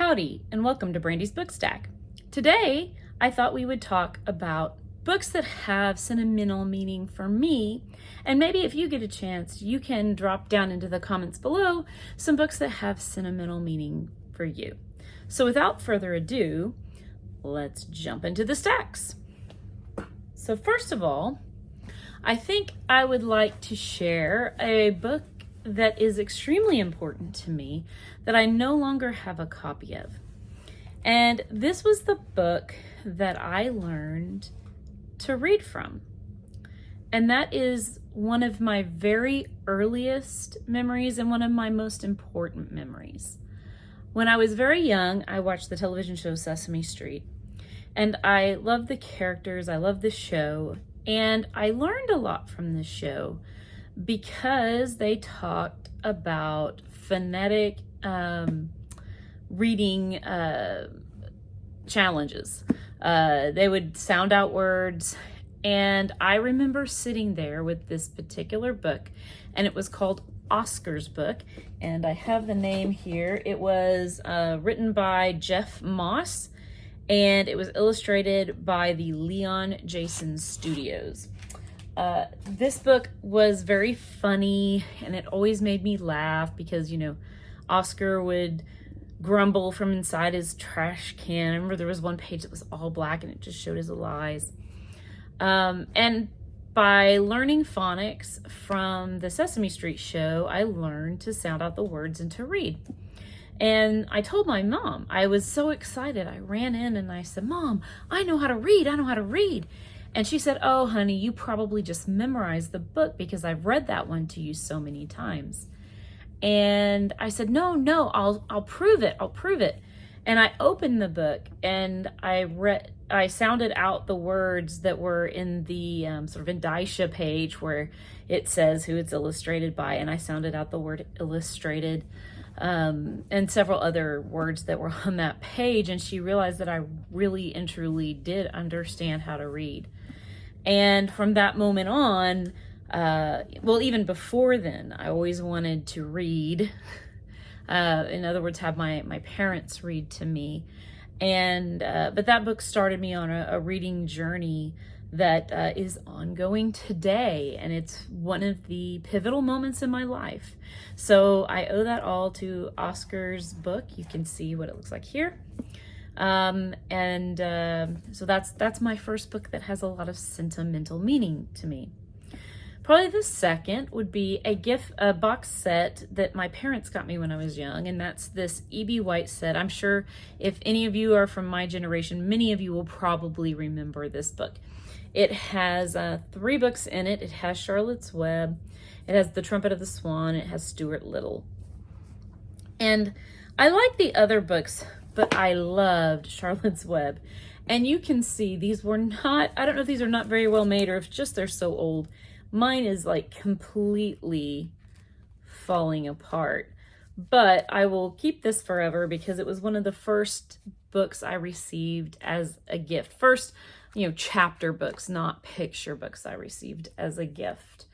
Howdy, and welcome to Brandy's Book Stack. Today, I thought we would talk about books that have sentimental meaning for me, and maybe if you get a chance, you can drop down into the comments below some books that have sentimental meaning for you. So without further ado, let's jump into the stacks. So first of all, I think I would like to share a book that is extremely important to me that I no longer have a copy of. And this was the book that I learned to read from. And that is one of my very earliest memories and one of my most important memories. When I was very young, I watched the television show Sesame Street. And I loved the characters, I loved the show, and I learned a lot from this show because they talked about phonetic reading challenges. They would sound out words, and I remember sitting there with this particular book, and it was called Oscar's book, and I have the name here. It was written by Jeff Moss, and it was illustrated by the Leon Jason Studios. This book was very funny, and it always made me laugh because, you know, Oscar would grumble from inside his trash can. I remember there was one page that was all black and it just showed his little eyes. And by learning phonics from the Sesame Street show, I learned to sound out the words and to read. And I told my mom, I was so excited. I ran in and I said, "Mom, I know how to read. I know how to read." And she said, "Oh, honey, you probably just memorized the book because I've read that one to you so many times." And I said, No, I'll prove it. I'll prove it. And I opened the book and I sounded out the words that were in the sort of indicia page where it says who it's illustrated by. And I sounded out the word illustrated and several other words that were on that page. And she realized that I really and truly did understand how to read. And from that moment on, well, even before then, I always wanted to read. In other words, have my parents read to me. And but that book started me on a reading journey that is ongoing today, and it's one of the pivotal moments in my life. So I owe that all to Oscar's book. You can see what it looks like here. So that's my first book that has a lot of sentimental meaning to me. Probably the second would be a box set that my parents got me when I was young, and that's this E.B. White set. I'm sure if any of you are from my generation, many of you will probably remember this book. It has 3 books in it. It has Charlotte's Web, it has The Trumpet of the Swan, it has Stuart Little. And I like the other books, but I loved Charlotte's Web. And you can see these were not, I don't know if these are not very well made or if just they're so old. Mine is like completely falling apart, but I will keep this forever because it was one of the first books I received as a gift. First, you know, chapter books, not picture books I received as a gift.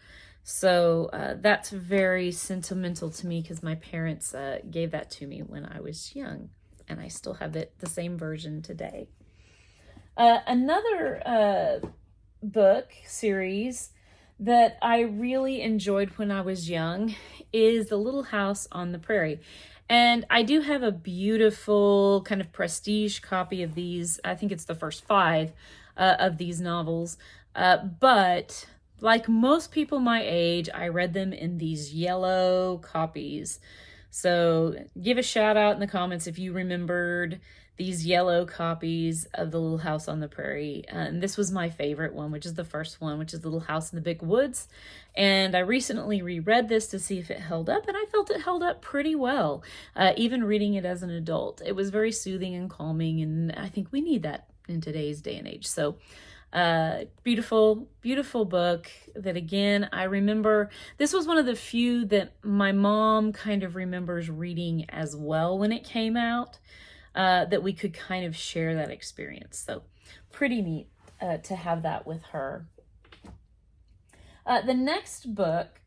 So that's very sentimental to me because my parents gave that to me when I was young, and I still have it, the same version today. Another book series that I really enjoyed when I was young is The Little House on the Prairie. And I do have a beautiful kind of prestige copy of these. I think it's the first 5 of these novels. But like most people my age, I read them in these yellow copies. So give a shout out in the comments if you remembered these yellow copies of The Little House on the Prairie. And this was my favorite one, which is the first one, which is The Little House in the Big Woods. And I recently reread this to see if it held up, and I felt it held up pretty well, even reading it as an adult. It was very soothing and calming, and I think we need that in today's day and age. So beautiful, beautiful book that, again, I remember. This was one of the few that my mom kind of remembers reading as well when it came out. That we could kind of share that experience. So pretty neat to have that with her. The next book,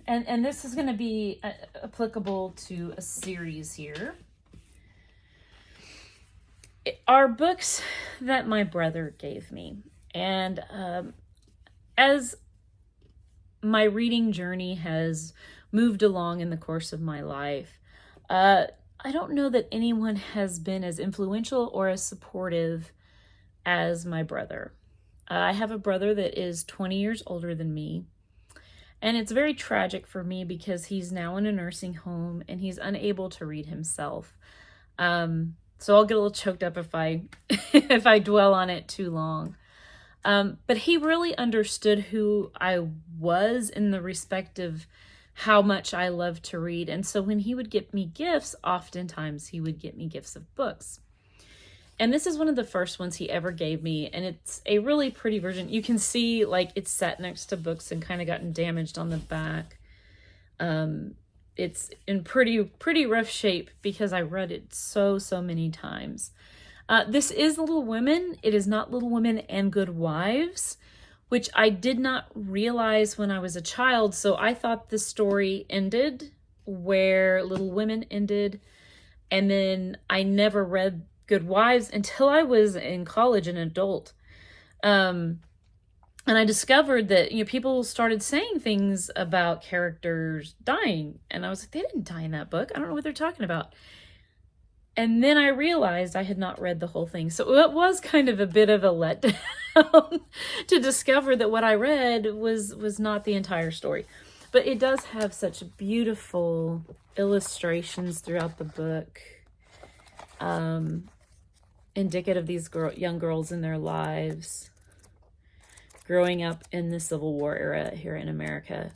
and this is going to be applicable to a series here, are books that my brother gave me. And as my reading journey has moved along in the course of my life, I don't know that anyone has been as influential or as supportive as my brother. I have a brother that is 20 years older than me, and it's very tragic for me because he's now in a nursing home and he's unable to read himself. So I'll get a little choked up if I if I dwell on it too long. But he really understood who I was in the respect of how much I love to read. And so when he would get me gifts, oftentimes he would get me gifts of books. And this is one of the first ones he ever gave me, and it's a really pretty version. You can see like it's sat next to books and kind of gotten damaged on the back. It's in pretty rough shape because I read it so many times. This is Little Women. It is not Little Women and Good Wives, which I did not realize when I was a child. So I thought the story ended where Little Women ended, and then I never read Good Wives until I was in college, an adult. And I discovered that, people started saying things about characters dying. And I was like, they didn't die in that book. I don't know what they're talking about. And then I realized I had not read the whole thing. So it was kind of a bit of a letdown to discover that what I read was not the entire story. But it does have such beautiful illustrations throughout the book. Indicative of these young girls in their lives growing up in the Civil War era here in America.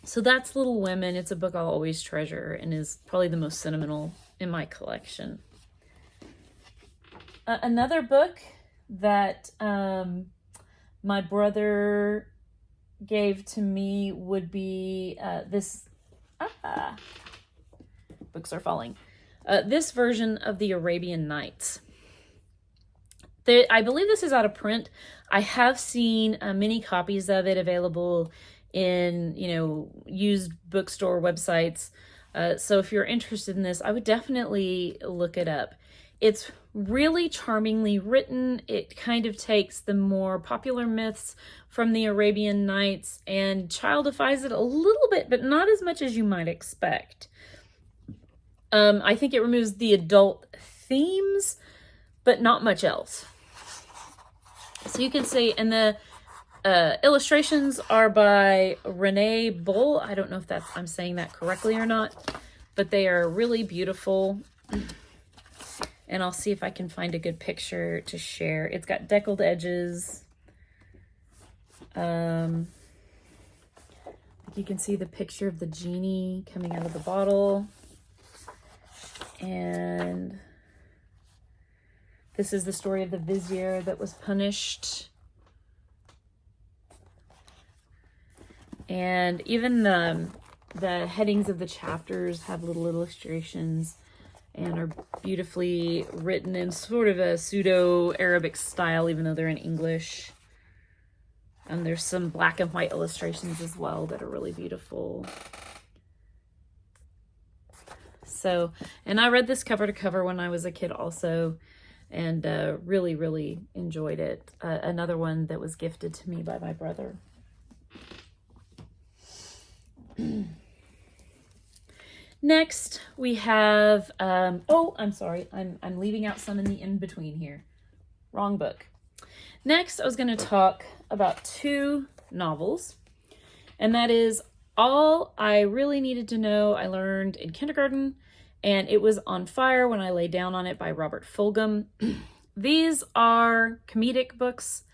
So that's Little Women. It's a book I'll always treasure and is probably the most sentimental in my collection. Another book that my brother gave to me would be this. Books are falling. This version of the Arabian Nights. I believe this is out of print. I have seen many copies of it available in, used bookstore websites. So if you're interested in this, I would definitely look it up. It's really charmingly written. It kind of takes the more popular myths from the Arabian Nights and childifies it a little bit, but not as much as you might expect. I think it removes the adult themes, but not much else. So you can see, and the illustrations are by Renee Bull. I don't know if I'm saying that correctly or not, but they are really beautiful. And I'll see if I can find a good picture to share. It's got deckled edges. You can see the picture of the genie coming out of the bottle. And this is the story of the vizier that was punished. And even the headings of the chapters have little illustrations and are beautifully written in sort of a pseudo-Arabic style, even though they're in English. And there's some black and white illustrations as well that are really beautiful. So, and I read this cover to cover when I was a kid also, and really enjoyed it. Another one that was gifted to me by my brother. Next, we have, I'm sorry, I'm leaving out some in the in-between here. Wrong book. Next, I was going to talk about two novels, and that is All I Really Needed to Know I Learned in Kindergarten, and It Was on Fire When I Lay Down on It by Robert Fulghum. These are comedic books,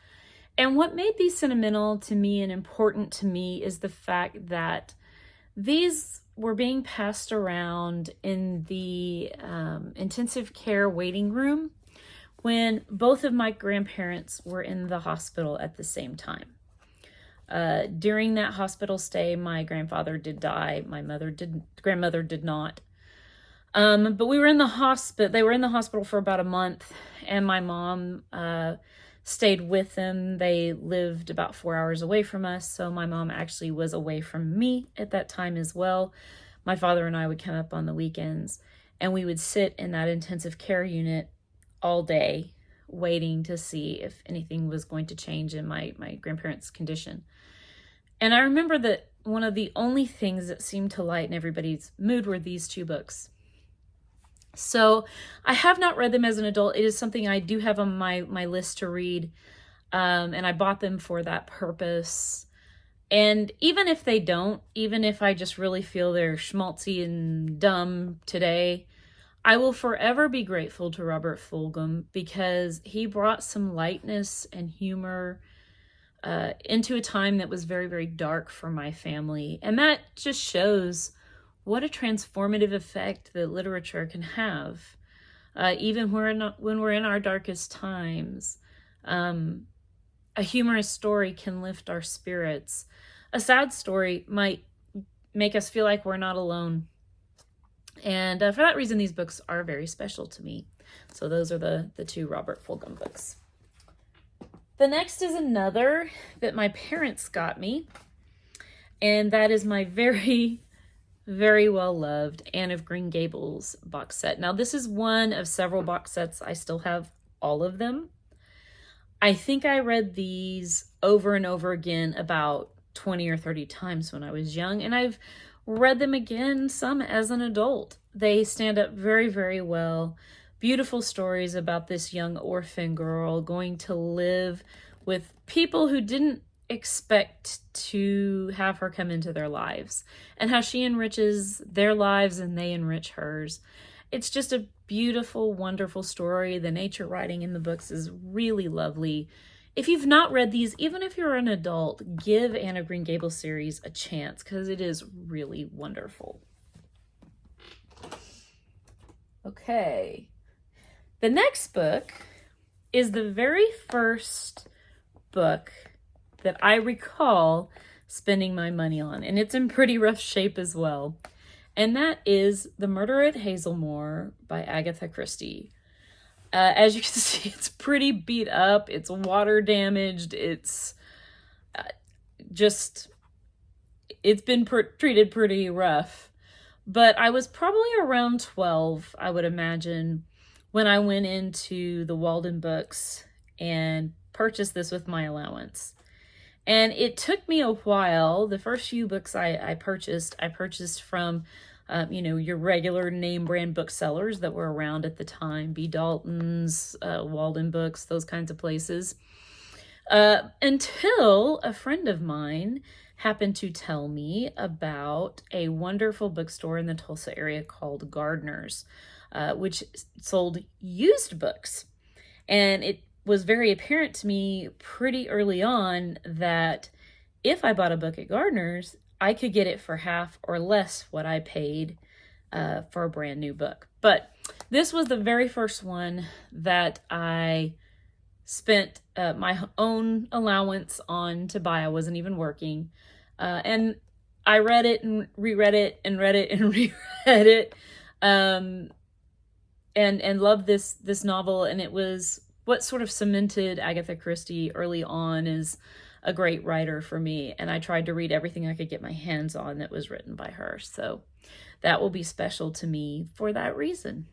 and what made these sentimental to me and important to me is the fact that these were being passed around in the intensive care waiting room when both of my grandparents were in the hospital at the same time. During that hospital stay, my grandfather did die. My grandmother did not. But we were in the hospital. They were in the hospital for about a month, and my mom stayed with them. They lived about 4 hours away from us, so my mom actually was away from me at that time as well. My father and I would come up on the weekends, and we would sit in that intensive care unit all day waiting to see if anything was going to change in my grandparents' condition. And I remember that one of the only things that seemed to lighten everybody's mood were these two books. So I have not read them as an adult. It is something I do have on my list to read, and I bought them for that purpose. And even if they don't, even if I just really feel they're schmaltzy and dumb today, I will forever be grateful to Robert Fulghum because he brought some lightness and humor into a time that was very, very dark for my family. And that just shows what a transformative effect that literature can have, even when we're in our darkest times. A humorous story can lift our spirits. A sad story might make us feel like we're not alone. And for that reason, these books are very special to me. So those are the two Robert Fulghum books. The next is another that my parents got me, and that is my very, very well-loved Anne of Green Gables box set. Now, this is one of several box sets. I still have all of them. I think I read these over and over again about 20 or 30 times when I was young, and I've read them again, some as an adult. They stand up very, very well. Beautiful stories about this young orphan girl going to live with people who didn't expect to have her come into their lives, and how she enriches their lives and they enrich hers. It's just a beautiful, wonderful story. The nature writing in the books is really lovely. If you've not read these, even if you're an adult, give Anne of Green Gables series a chance because it is really wonderful. Okay. The next book is the very first book that I recall spending my money on, and it's in pretty rough shape as well. And that is The Murder at Hazelmoor by Agatha Christie. As you can see, it's pretty beat up. It's water damaged. It's it's been treated pretty rough. But I was probably around 12, I would imagine, when I went into the Walden Books and purchased this with my allowance. And it took me a while. The first few books I purchased from, your regular name brand booksellers that were around at the time, B. Dalton's, Walden Books, those kinds of places. Until a friend of mine happened to tell me about a wonderful bookstore in the Tulsa area called Gardner's, which sold used books. And it was very apparent to me pretty early on that if I bought a book at Gardner's, I could get it for half or less what I paid for a brand new book. But this was the very first one that I spent my own allowance on to buy. I wasn't even working. And I read it and reread it and read it and reread it. And loved this novel. And it was what sort of cemented Agatha Christie early on as a great writer for me. And I tried to read everything I could get my hands on that was written by her. So that will be special to me for that reason.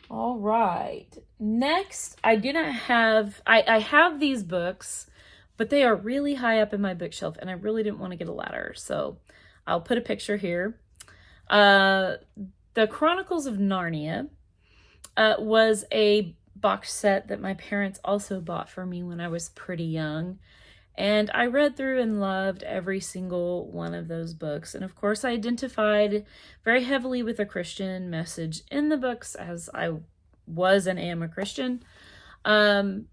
All right. Next, I do not have, I have these books, but they are really high up in my bookshelf and I really didn't want to get a ladder. So I'll put a picture here. The Chronicles of Narnia was a box set that my parents also bought for me when I was pretty young. And I read through and loved every single one of those books. And of course, I identified very heavily with a Christian message in the books, as I was and am a Christian. So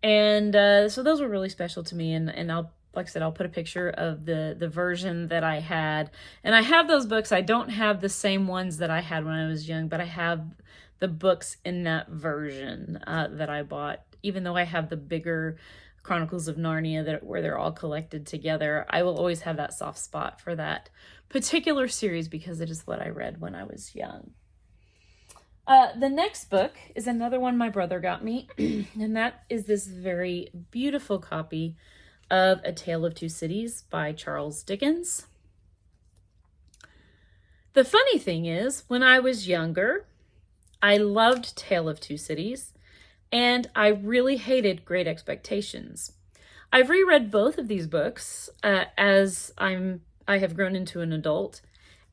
those were really special to me. And I'll, like I said, I'll put a picture of the version that I had. And I have those books. I don't have the same ones that I had when I was young, but I have the books in that version that I bought. Even though I have the bigger Chronicles of Narnia where they're all collected together, I will always have that soft spot for that particular series because it is what I read when I was young. The next book is another one my brother got me, and that is this very beautiful copy of A Tale of Two Cities by Charles Dickens. The funny thing is, when I was younger, I loved Tale of Two Cities, and I really hated Great Expectations. I've reread both of these books as I have grown into an adult,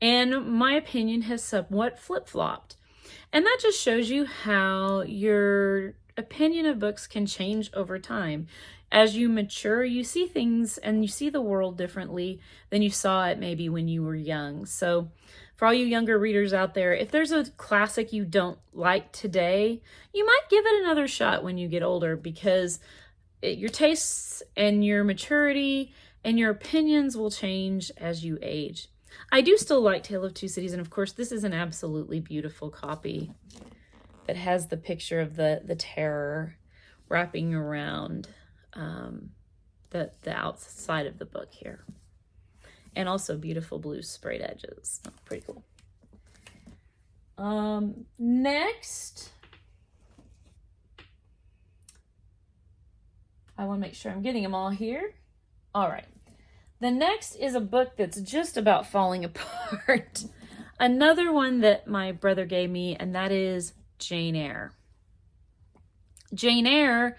and my opinion has somewhat flip-flopped. And that just shows you how your opinion of books can change over time. As you mature, you see things and you see the world differently than you saw it maybe when you were young. So for all you younger readers out there, if there's a classic you don't like today, you might give it another shot when you get older, because your tastes and your maturity and your opinions will change as you age. I do still like Tale of Two Cities, and of course this is an absolutely beautiful copy that has the picture of the terror wrapping around the outside of the book here. And also beautiful blue sprayed edges. Oh, pretty cool. Next, I want to make sure I'm getting them all here. All right. The next is a book that's just about falling apart. Another one that my brother gave me, and that is Jane Eyre. Jane Eyre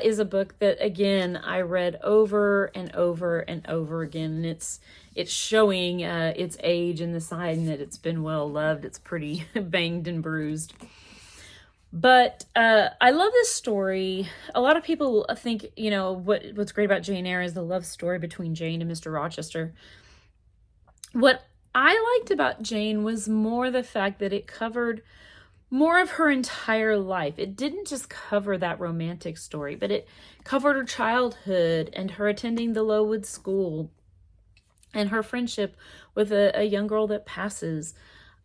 is a book that, again, I read over and over and over again. And it's showing its age and the sign that it's been well loved. It's pretty banged and bruised. But I love this story. A lot of people think, you know, what's great about Jane Eyre is the love story between Jane and Mr. Rochester. What I liked about Jane was more the fact that it covered more of her entire life. It didn't just cover that romantic story, but it covered her childhood and her attending the Lowood School and her friendship with a young girl that passes.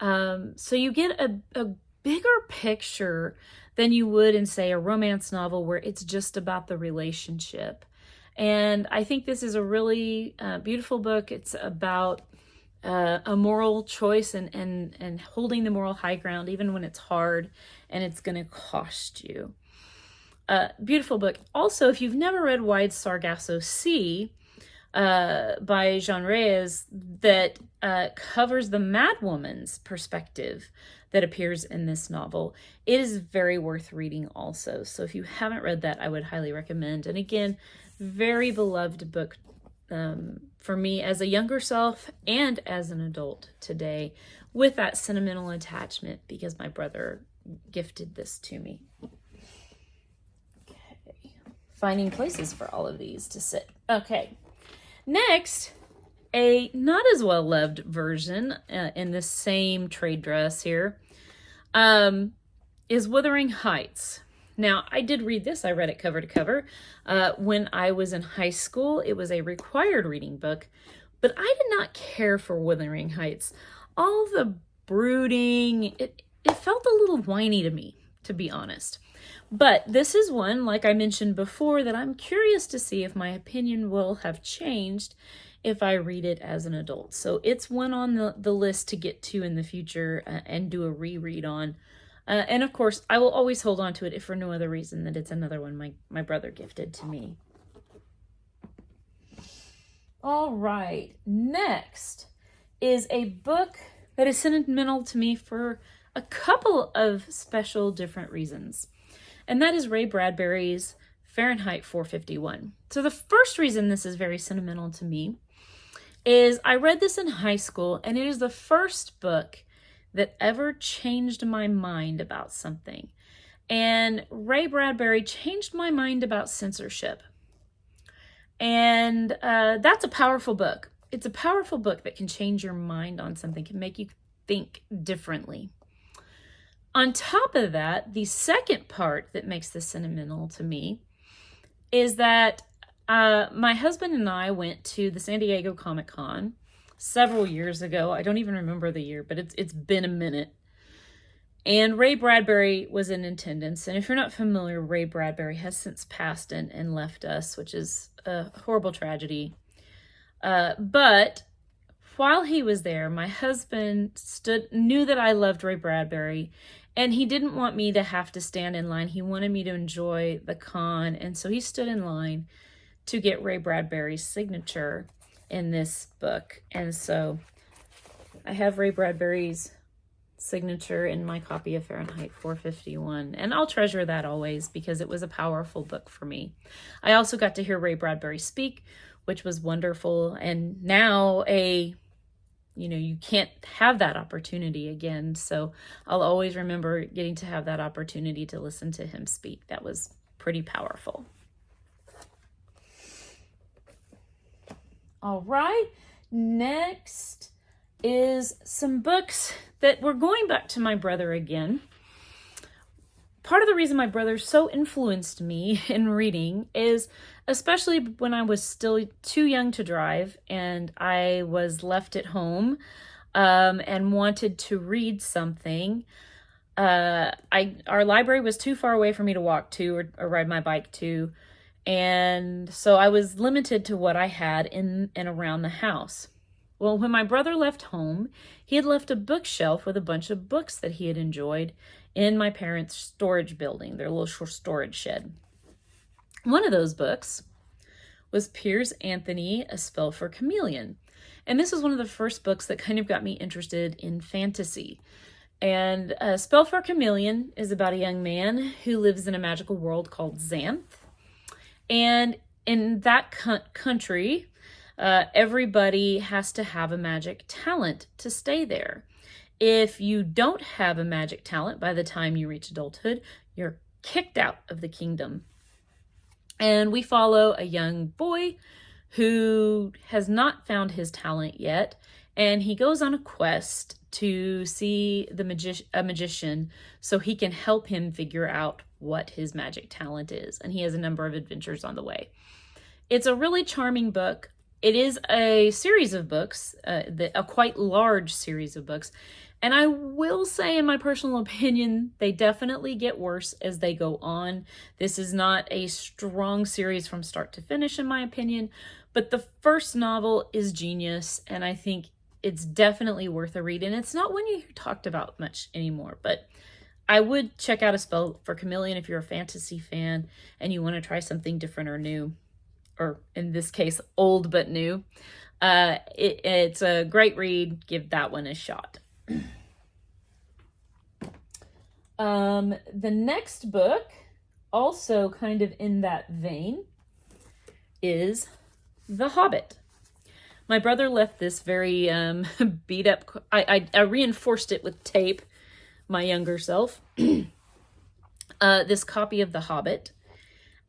So you get a bigger picture than you would in, say, a romance novel where it's just about the relationship. And I think this is a really beautiful book. It's about a moral choice and holding the moral high ground even when it's hard and it's going to cost you. Beautiful book. Also, if you've never read Wide Sargasso Sea by Jean Reyes, that covers the madwoman's perspective that appears in this novel, it is very worth reading also. So if you haven't read that, I would highly recommend. And again, very beloved book for me as a younger self and as an adult today, with that sentimental attachment because my brother gifted this to me. Okay, finding places for all of these to sit. Okay, next, a not as well loved version in the same trade dress here is Wuthering Heights. Now, I did read this. I read it cover to cover. When I was in high school, it was a required reading book, but I did not care for Wuthering Heights. All the brooding, it felt a little whiny to me, to be honest. But this is one, like I mentioned before, that I'm curious to see if my opinion will have changed if I read it as an adult. So it's one on the list to get to in the future and do a reread on. And of course, I will always hold on to it if for no other reason that it's another one my brother gifted to me. All right, next is a book that is sentimental to me for a couple of special different reasons. And that is Ray Bradbury's Fahrenheit 451. So the first reason this is very sentimental to me is I read this in high school, and it is the first book that ever changed my mind about something. And Ray Bradbury changed my mind about censorship. And that's a powerful book. It's a powerful book that can change your mind on something, can make you think differently. On top of that, the second part that makes this sentimental to me is that my husband and I went to the San Diego Comic-Con several years ago. I don't even remember the year, but it's been a minute. And Ray Bradbury was in attendance. And if you're not familiar, Ray Bradbury has since passed and left us, which is a horrible tragedy. But while he was there, my husband knew that I loved Ray Bradbury, and he didn't want me to have to stand in line. He wanted me to enjoy the con, and so he stood in line to get Ray Bradbury's signature in this book. And so I have Ray Bradbury's signature in my copy of Fahrenheit 451, and I'll treasure that always because it was a powerful book for me. I also got to hear Ray Bradbury speak, which was wonderful, and now you can't have that opportunity again, so I'll always remember getting to have that opportunity to listen to him speak. That was pretty powerful. All right, next is some books that we're going back to my brother again. Part of the reason my brother so influenced me in reading is especially when I was still too young to drive and I was left at home and wanted to read something. Our library was too far away for me to walk to or ride my bike to, and so I was limited to what I had in and around the house. Well, when my brother left home, he had left a bookshelf with a bunch of books that he had enjoyed in my parents' storage building, their little storage shed. One of those books was Piers Anthony, A Spell for Chameleon. And this is one of the first books that kind of got me interested in fantasy. And A Spell for Chameleon is about a young man who lives in a magical world called Xanth. And in that country, everybody has to have a magic talent to stay there. If you don't have a magic talent by the time you reach adulthood, you're kicked out of the kingdom. And we follow a young boy who has not found his talent yet, and he goes on a quest to see a magician so he can help him figure out what his magic talent is. And he has a number of adventures on the way. It's a really charming book. It is a series of books, a quite large series of books. And I will say, in my personal opinion, they definitely get worse as they go on. This is not a strong series from start to finish, in my opinion. But the first novel is genius, and I think it's definitely worth a read. And it's not one you hear talked about much anymore, but I would check out A Spell for Chameleon if you're a fantasy fan and you want to try something different or new, or in this case, old but new. It's a great read. Give that one a shot. The next book, also kind of in that vein, is The Hobbit. My brother left this very beat up. I reinforced it with tape, my younger self, this copy of The Hobbit.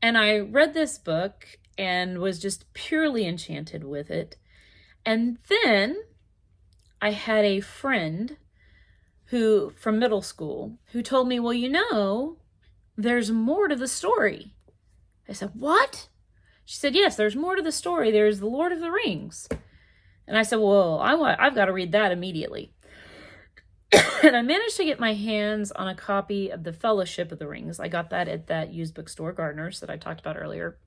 And I read this book and was just purely enchanted with it. And then I had a friend from middle school who told me, well, there's more to the story. I said, what? She said, yes, there's more to the story. There's the Lord of the Rings. And I said, well, I've got to read that immediately. And I managed to get my hands on a copy of The Fellowship of the Rings. I got that at that used bookstore, Gardner's, that I talked about earlier.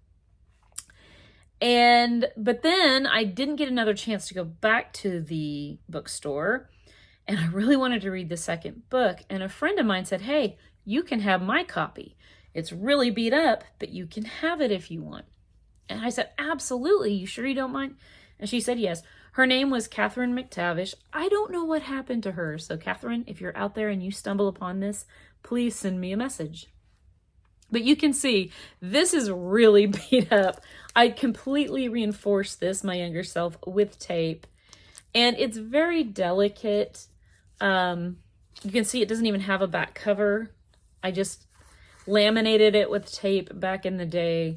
But then I didn't get another chance to go back to the bookstore, and I really wanted to read the second book. And a friend of mine said, hey, you can have my copy. It's really beat up, but you can have it if you want. And I said, absolutely. You sure you don't mind? And she said, yes. Her name was Catherine McTavish. I don't know what happened to her. So Catherine, if you're out there and you stumble upon this, please send me a message. But you can see, this is really beat up. I completely reinforced this, my younger self, with tape. And it's very delicate. You can see it doesn't even have a back cover. I just laminated it with tape back in the day.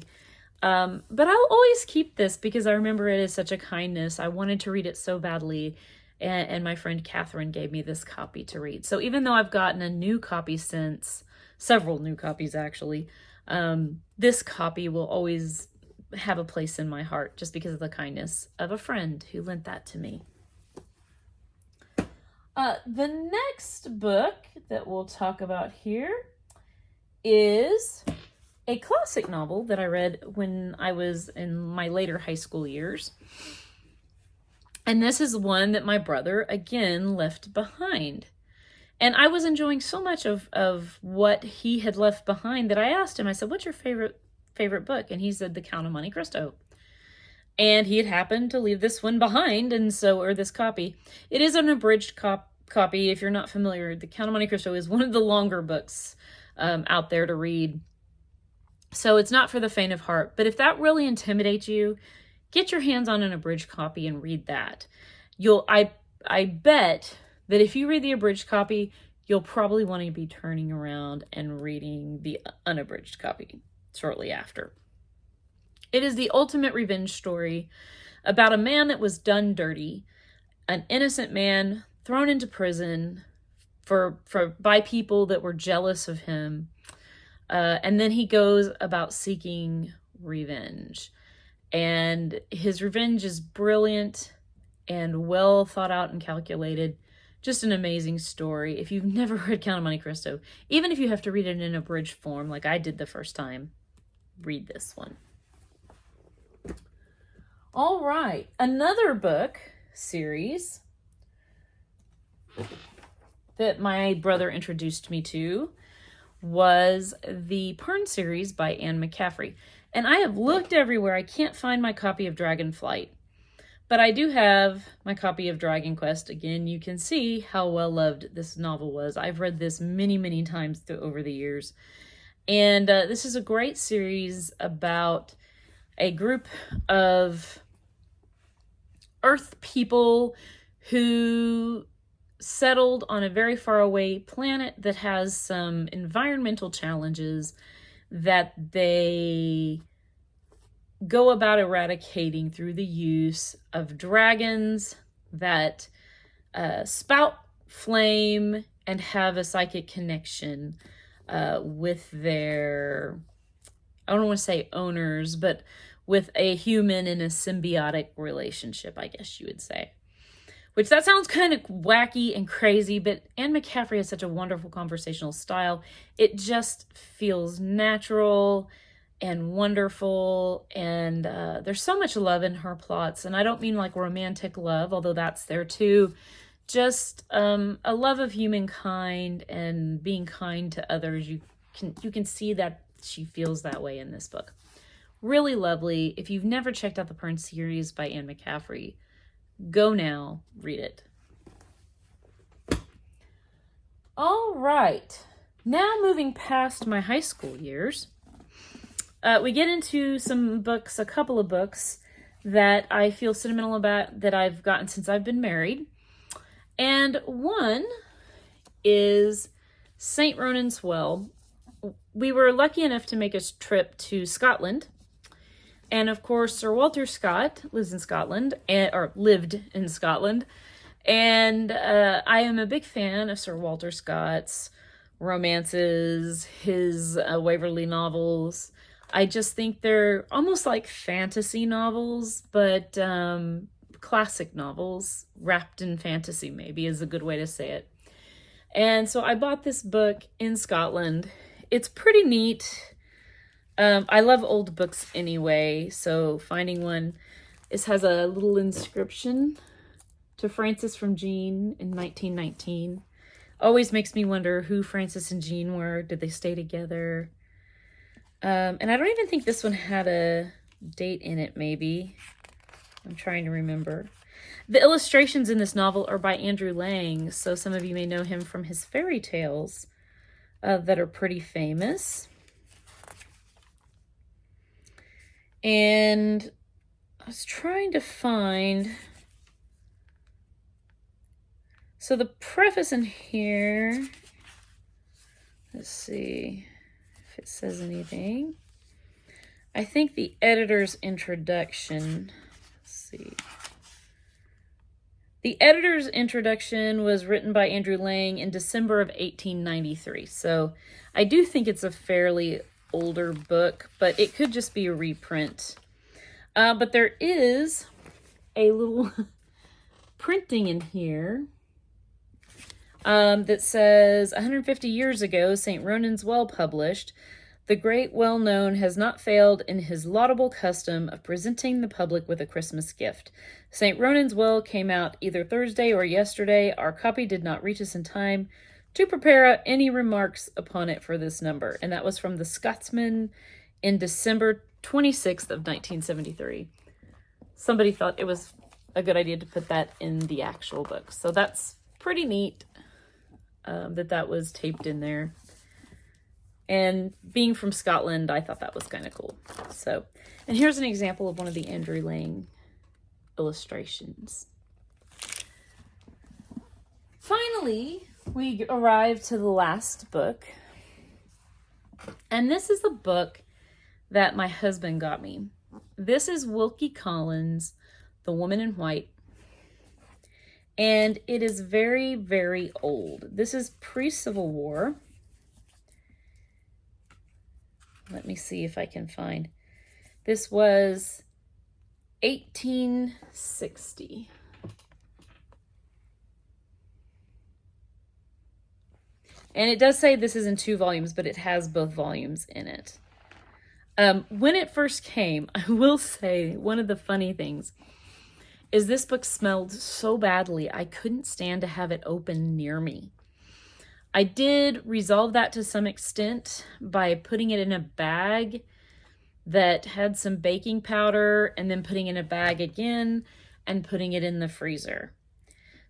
But I'll always keep this because I remember it as such a kindness. I wanted to read it so badly. And my friend Catherine gave me this copy to read. So even though I've gotten a new copy since, several new copies actually, this copy will always have a place in my heart just because of the kindness of a friend who lent that to me. The next book that we'll talk about here is a classic novel that I read when I was in my later high school years. And this is one that my brother, again, left behind. And I was enjoying so much of what he had left behind that I asked him, I said, what's your favorite book? And he said, The Count of Monte Cristo. And he had happened to leave this one behind, and so, or this copy. It is an abridged copy. If you're not familiar, The Count of Monte Cristo is one of the longer books out there to read. So it's not for the faint of heart. But if that really intimidates you, get your hands on an abridged copy and read that. I bet that if you read the abridged copy, you'll probably want to be turning around and reading the unabridged copy shortly after. It is the ultimate revenge story about a man that was done dirty, an innocent man thrown into prison by people that were jealous of him. And then he goes about seeking revenge. And his revenge is brilliant and well thought out and calculated. Just an amazing story. If you've never read Count of Monte Cristo, even if you have to read it in abridged form like I did the first time, read this one. All right, another book series that my brother introduced me to was the Pern series by Anne McCaffrey. And I have looked everywhere. I can't find my copy of Dragonflight. But I do have my copy of Dragon Quest. Again, you can see how well loved this novel was. I've read this many, many times over the years. And this is a great series about a group of Earth people who settled on a very far away planet that has some environmental challenges that they go about eradicating through the use of dragons that spout flame and have a psychic connection with their, I don't want to say owners, but with a human in a symbiotic relationship, I guess you would say. Which that sounds kind of wacky and crazy, but Anne McCaffrey has such a wonderful conversational style. It just feels natural and wonderful, and there's so much love in her plots. And I don't mean like romantic love, although that's there too. Just a love of humankind and being kind to others. You can see that she feels that way in this book. Really lovely. If you've never checked out the Pern series by Anne McCaffrey, go now, read it. All right, now moving past my high school years, we get into some books, a couple of books that I feel sentimental about that I've gotten since I've been married. And one is St. Ronan's Well. We were lucky enough to make a trip to Scotland. And of course, Sir Walter Scott lives in Scotland, or lived in Scotland. And I am a big fan of Sir Walter Scott's romances, his Waverley novels. I just think they're almost like fantasy novels, but classic novels wrapped in fantasy, maybe is a good way to say it. And so I bought this book in Scotland. It's pretty neat. I love old books anyway, so finding one, this has a little inscription to Francis from Jean in 1919. Always makes me wonder who Francis and Jean were. Did they stay together? And I don't even think this one had a date in it, maybe. I'm trying to remember. The illustrations in this novel are by Andrew Lang, so some of you may know him from his fairy tales that are pretty famous. And I was trying to find, so the preface in here, let's see if it says anything. I think the editor's introduction, let's see. The editor's introduction was written by Andrew Lang in December of 1893. So I do think it's a fairly older book, but it could just be a reprint. But there is a little printing in here that says 150 years ago, St. Ronan's Well published. The great well-known has not failed in his laudable custom of presenting the public with a Christmas gift. St. Ronan's Well came out either Thursday or yesterday. Our copy did not reach us in time to prepare any remarks upon it for this number. And that was from the Scotsman in December 26th of 1973. somebody thought it was a good idea to put that in the actual book. So that's pretty neat that was taped in there. And being from Scotland, I thought that was kind of cool. So, and here's an example of one of the Andrew Lang illustrations. Finally, we arrived to the last book. And this is the book that my husband got me. This is Wilkie Collins' The Woman in White. And it is very, very old. This is pre-Civil War. Let me see if I can find. This was 1860. And it does say this is in 2 volumes, but it has both volumes in it. When it first came, I will say one of the funny things is this book smelled so badly, I couldn't stand to have it open near me. I did resolve that to some extent by putting it in a bag that had some baking powder and then putting it in a bag again and putting it in the freezer.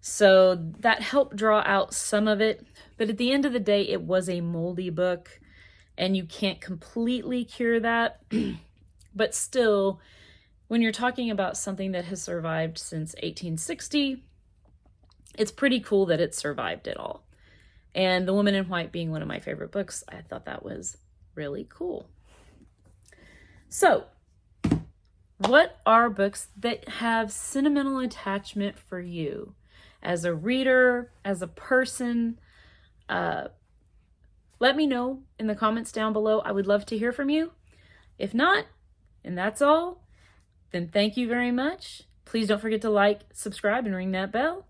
So that helped draw out some of it. But at the end of the day, it was a moldy book and you can't completely cure that. But still, when you're talking about something that has survived since 1860, it's pretty cool that it survived at all. And The Woman in White being one of my favorite books, I thought that was really cool. So, what are books that have sentimental attachment for you? As a reader, as a person, let me know in the comments down below. I would love to hear from you. If not, and that's all, then thank you very much. Please don't forget to like, subscribe, and ring that bell.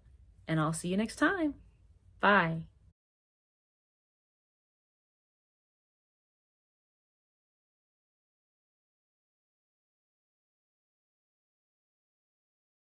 And I'll see you next time. Bye.